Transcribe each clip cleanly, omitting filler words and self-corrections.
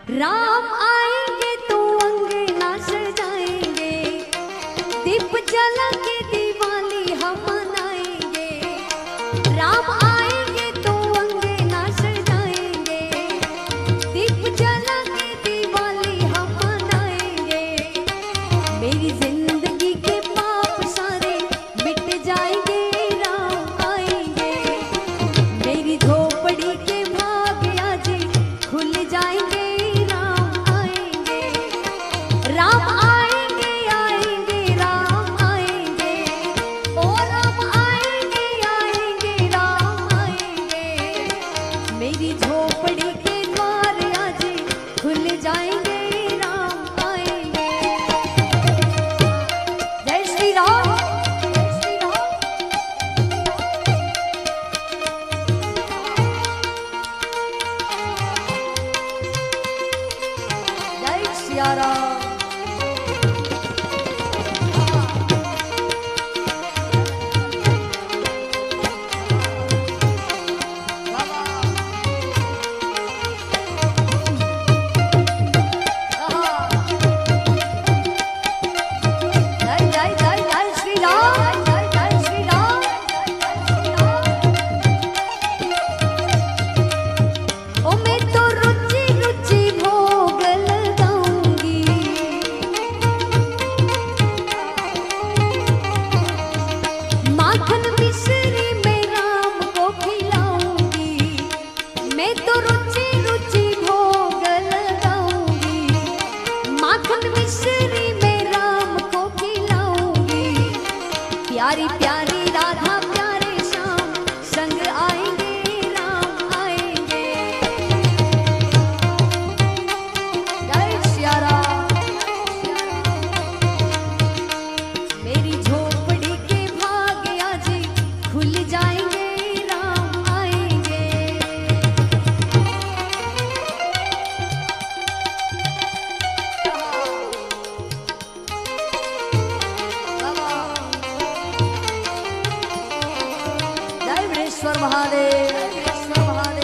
राम आएंगे तो अंगना सजाएंगे, दीप जला के दिवाली हम मनाएंगे। राम आएंगे तो अंगना सजाएंगे, दीप जला के दिवाली हम मनाएंगे। मेरी जिंदगी के पाप सारे मिट जाएंगे, राम आएंगे। मेरी झोपड़ी के भाग आज खुल जाएंगे, राम आएंगे, आएंगे राम आएंगे, ओ राम आएंगे, आएंगे राम आएंगे। मेरी झोपड़ी के द्वार आज खुल जाएंगे, राम आएंगे। जय श्री राम, जय श्री राम। जय सिया राम। प्यारी प्यारी राधा प्यारे श्याम संग आएंगे, राम आएंगे। जय सिया राम। मेरी झोपड़ी के भाग आज खुल जाएंगे, राम आएंगे। ईश्वर महादेव, ईश्वर महादेव।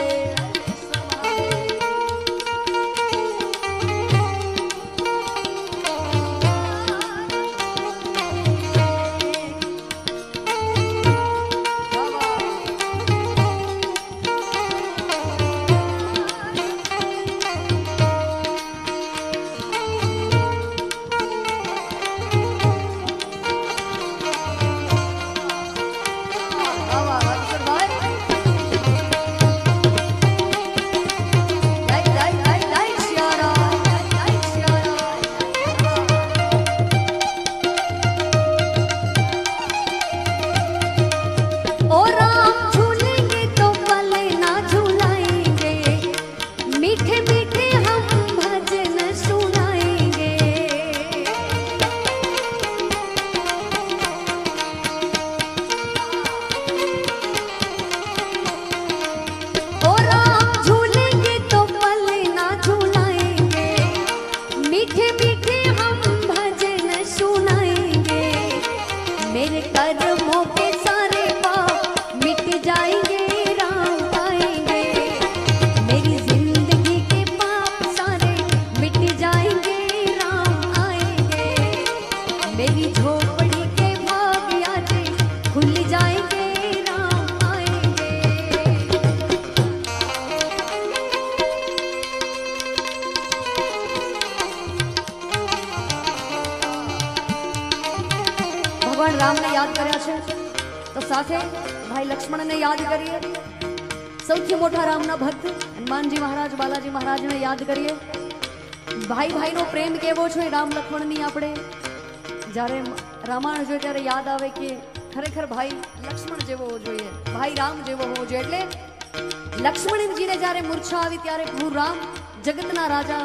मेरे कर्मों के सारे पाप मिट जाएंगे, राम आएंगे। मेरी जिंदगी के पाप सारे मिट जाएंगे, राम आएंगे। मेरी झोपड़ी के भाग आज खुल जाएंगे, राम आएंगे। भगवान राम ने याद કર્યા છે તો સાથે ભાઈ લક્ષ્મણને યાદ કરીએ। સૌથી મોટા રામના ભક્ત હનુમાનજી મહારાજ, બાલાજી મહારાજને યાદ કરીએ। ભાઈ ભાઈનો પ્રેમ કેવો છે રામ લક્ષ્મણની આપણે જ્યારે રામાયણ જોઈએ ત્યારે યાદ આવે કે ખરેખર ભાઈ લક્ષ્મણ જેવો હોવો જોઈએ, ભાઈ રામ જેવો હોવો જોઈએ। એટલે લક્ષ્મણજીને જ્યારે મૂર્છા આવી ત્યારે હું રામ જગતના રાજા,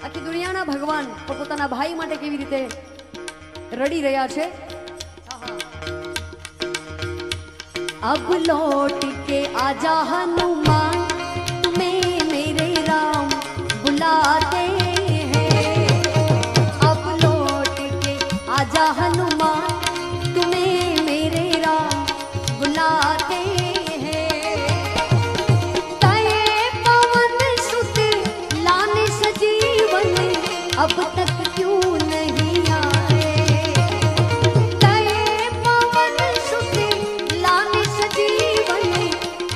આખી દુનિયાના ભગવાન પોતાના ભાઈ માટે કેવી રીતે રડી રહ્યા છે। अब लौट के आजा हनुमान, तुम्हें मेरे राम बुलाते हैं। अब लौट के आजा हनुमान, तुम्हें मेरे राम बुलाते हैं। तय पवन सुत लाने सज अब तक क्यों नहीं आए। गए पवन सुत लाने सजीवन,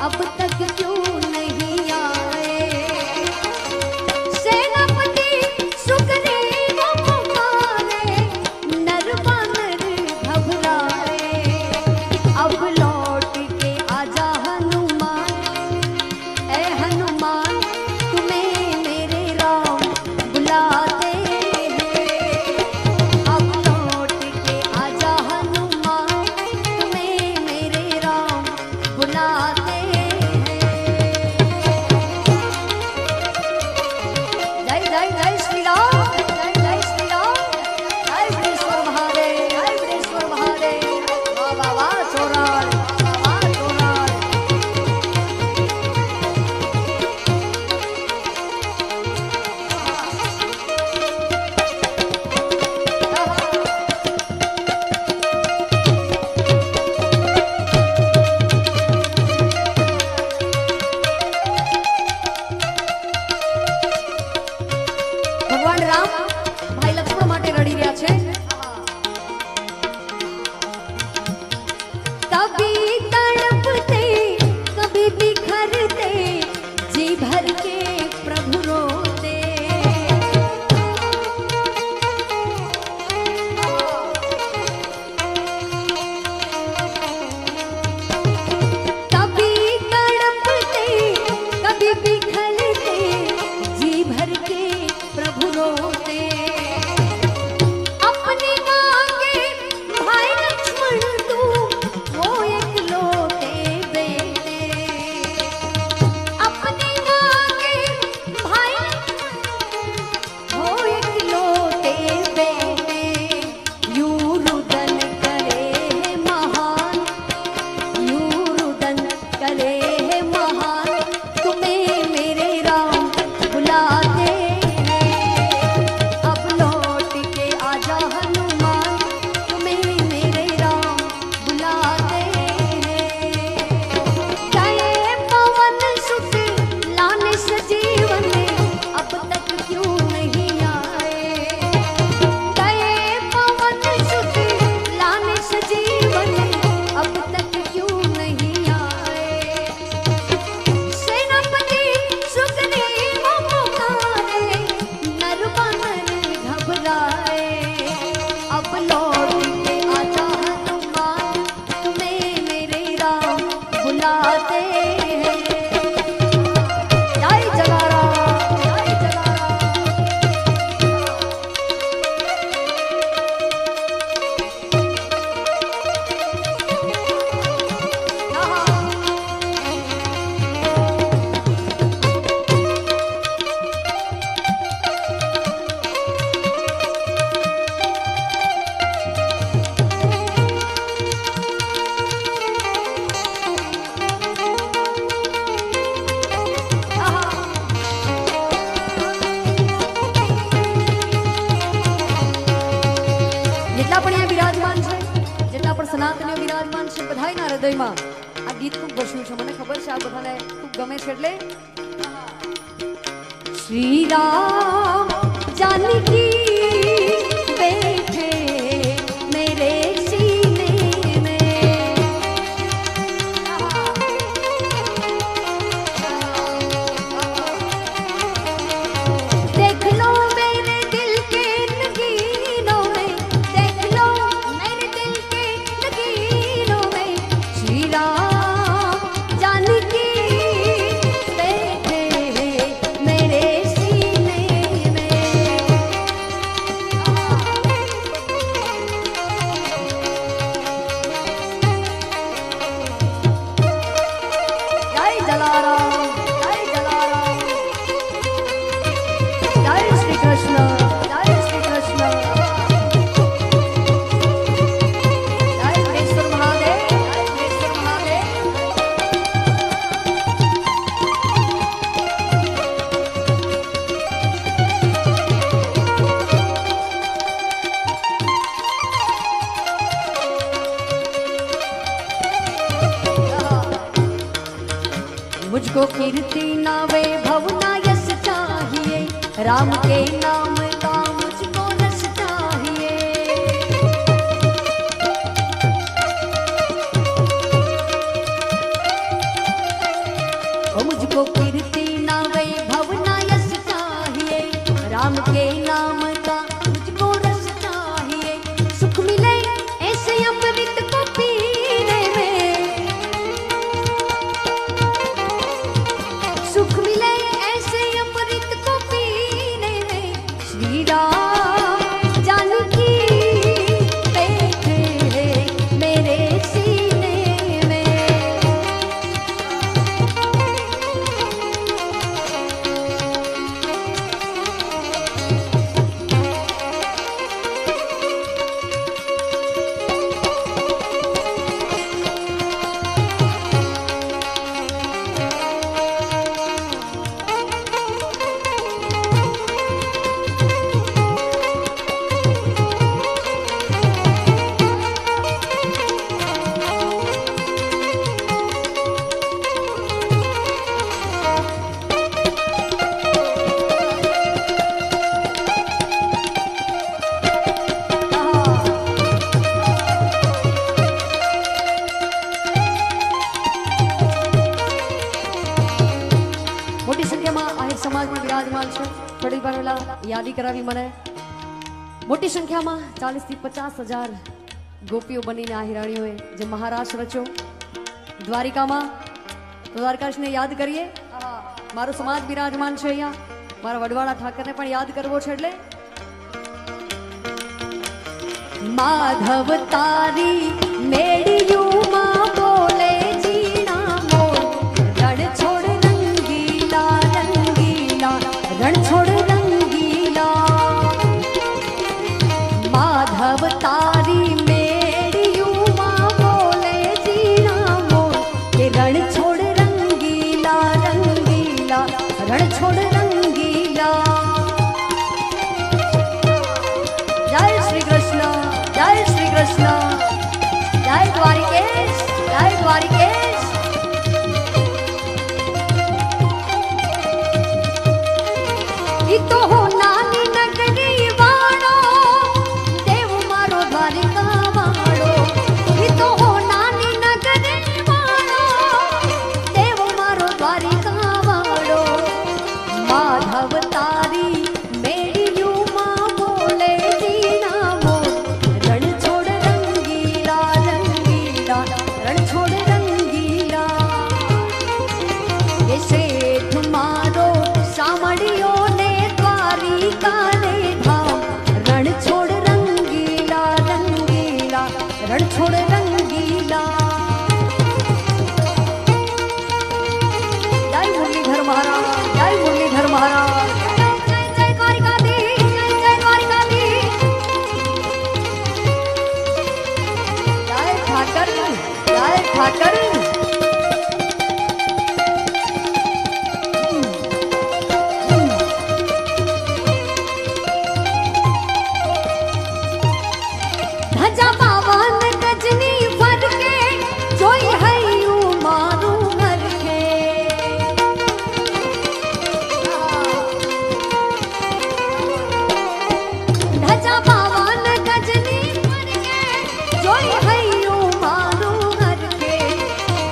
अब तक क्यों नहीं आए। सेनापति सुग्रीव पुकारे, नर वानर घबराए। अब लौट के आजा हनुमान, ऐ हनुमान तुम्हें मेरे राम बुलाते हैं। अब लौट के आजा हनुमान तुम्हें मेरे राम बुलाते हैं। जय जय जय श्री राम, जय जय श्री राम, जय वीरेश्वर महादेव, जय वीरेश्वर महादेव। वाह वाह वाह चोराल, वाह चोराल। ભગવાન રામ ભાઈ લક્ષ્મણ માટે રડી રહ્યા છે। कभी तड़पते कभी बिखरते, जी भर के प्रभु रोते। कभी तड़पते कभी बिखरते, जी भर के प्रभु रोते। अपनी मांगे भाई लक्ष्मण तू, वो इकलौते बेटे। अपनी मांगे भाई लक्ष्मण, वो इकलौते बेटे। यूं रुदन करे है महान, यूं रुदन करे है महान तुम्हें मेरे राम बुलाते हैं। अब लौट के आजा हनुमान तुम्हें मेरे राम बुलाते हैं। गए पवन सुत लाने सजीवन, अब तक क्यों नहीं आए। गए पवन सुत लाने सजीवन, अब तक क्यों नहीं आए। सेनापति सुग्रीव पुकारे, नर वानर घबराए। अब लौट के आजा हनुमान तुम्हें मेरे राम बुलाते हैं। जय जलाराम, जय जलाराम। જેટલા પણ અહીંયા બિરાજમાન છે, જેટલા પણ સનાતનીઓ બિરાજમાન છે, બધાયના હૃદયમાં આ ગીત ખૂબ વસ્યું છે। મને ખબર છે આ બધાને ખૂબ ગમે છે। એટલે શ્રી રામ जानकी बैठे मेरे सीने में। देख लो मेरे दिल के नगीनों में, देख लो मेरे दिल के नगीनों में, श्री राम जानकी बैठे मेरे सीने में। जय जलाराम, जय जलाराम, जय श्री कृष्ण, जय श्री कृष्ण, जय वीरेश्वर महादेव, जय वीरेश्वर महादेव। मुझको कीर्ति ना वैभव ना यश चाहिए, राम के नाम का मुझको कीर्ति ना वैभव ना यश चाहिए, राम के नाम का मुझको रस चाहिए। सुख मिले ऐसे अमृत को पीने में, सुख मिले ऐसे अमृत को पीने में। श्री राम जानकी बैठे हैं मेरे सीने में। મોટી સંખ્યામાં આહિર સમાજમાં વિરાજમાન છે. થોડી વાર પહેલા યાદી કરાવી મને. મોટી સંખ્યામાં 40 થી 50,000 ગોપીઓ બનીને આહિરાણીઓએ જે મહારાસ રચ્યો દ્વારિકામાં. તો દ્વારકાશને યાદ કરીએ. મારો સમાજ વિરાજમાન છે અહીંયા. મારા વડવાળા ઠાકરને પણ યાદ કરવો છે. એટલે માધવ તારી મેડિયુમાં બોલે જીણા મોર, રણ છોડ રંગીલા રંગીલા, રણ છોડ રંગીલા. માધવ તારી મેડિયુમાં બોલે જીણા મોર, કે રણ છોડ રંગીલા રંગીલા, રણ છોડ રંગીલા. જય શ્રી કૃષ્ણ, જય શ્રી કૃષ્ણ, જય દ્વારિકેશ, જય દ્વારિકેશ. ઈ તો હો નાની નગરી વાળો, દેવ મારો દ્વારિકા વાળો. ઈ તો હો નાની નગરી વાળો, દેવ મારો દ્વારિકા વાળો. માધવ તારી મેડિયુમાં બોલે જીણા મોર, રણ છોડ રંગીલા રંગીલા, રણ છોડ રંગીલા. એ શેઠ મારો સામળિયો ને દ્વારિકા ને ધામ, રણ છોડ રંગીલા રંગીલા, રણ છોડ રંગીલા. જય મુરલીધર મહારાજ, જય મુરલીધર મહારાજ. જય જય દ્વારિકાધીશ, જય જય દ્વારિકાધીશ. જય ઠાકર, જય ઠાકર. ધજા પાવન ગજની ફરકે, જોઈ હૈયું મારું હરકે. ધજા પાવન ગજની ફરકે, જોઈ હૈયું મારું હરકે.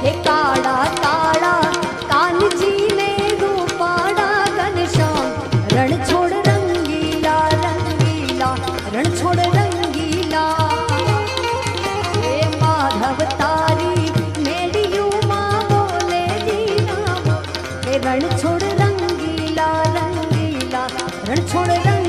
હે કાળા કાળા કાનજીને રૂપાળા ઘનશ્યામ, રણ છોડ રંગીલા રંગીલા, રણ છોડ રંગીલા. હે માધવ તારી મેડિયુમાં બોલે જીણા મોર, હે રણ છોડ રંગીલા રંગીલા, રણ છોડ રંગીલા.